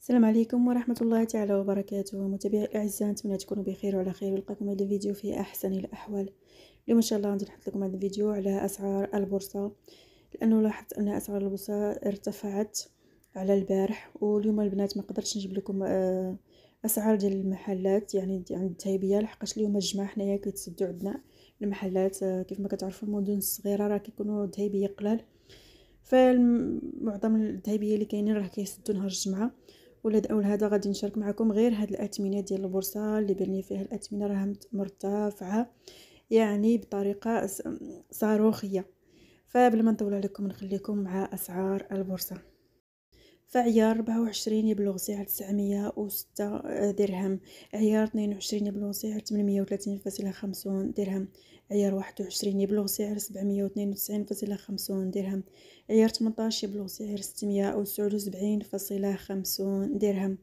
السلام عليكم ورحمة الله تعالى وبركاته. متابعي الأعزاء، نتمنى تكونوا بخير وعلى خير، ونلقاكم هذا الفيديو في أحسن الأحوال. اليوم إن شاء الله غادي نحط لكم هذا الفيديو على أسعار البورصة، لأنه لاحظت أن أسعار البورصة ارتفعت على البارح. واليوم البنات ما قدرتش نجيب لكم أسعار ديال المحلات، يعني عند التهيبية، لحقاش اليوم الجمعة حنايا كيتسدوا عندنا المحلات. كيف ما كتعرفوا المدن الصغيرة راه كيكونوا التهيبية قلال، فمعظم الذهبيه اللي كاينين راه كيسدوا نهار الجمعه. ولهذا غادي نشارك معكم غير هاد الاثمنه ديال البورصه اللي بان لي فيها الاثمنه راه مرتفعه، يعني بطريقه صاروخيه. فبلا ما نطول عليكم نخليكم مع اسعار البورصه. فعيار 24 يبلغ سعر 906 درهم، عيار 22 يبلغ سعر 830.50 درهم، عيار 21 يبلغ سعر 792.50 درهم، عيار 18 يبلغ سعر 679.50 درهم،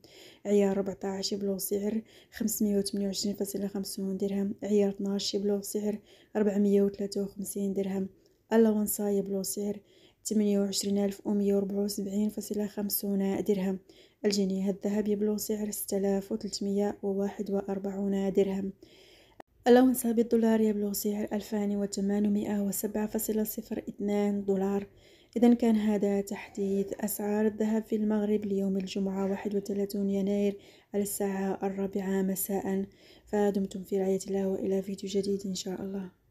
عيار 14 يبلغ سعر 528.50 درهم، عيار 12 يبلغ سعر 453 درهم، اللونسا يبلغ سعر 28,174.50 درهم، الجنيه الذهب يبلغ سعر 6,341 درهم، اللونسا بالدولار يبلغ سعر 2,807.02 دولار. إذا كان هذا تحديث أسعار الذهب في المغرب ليوم الجمعة 31 يناير على الساعة 4 مساء. فدمتم في رعاية الله، وإلى فيديو جديد إن شاء الله.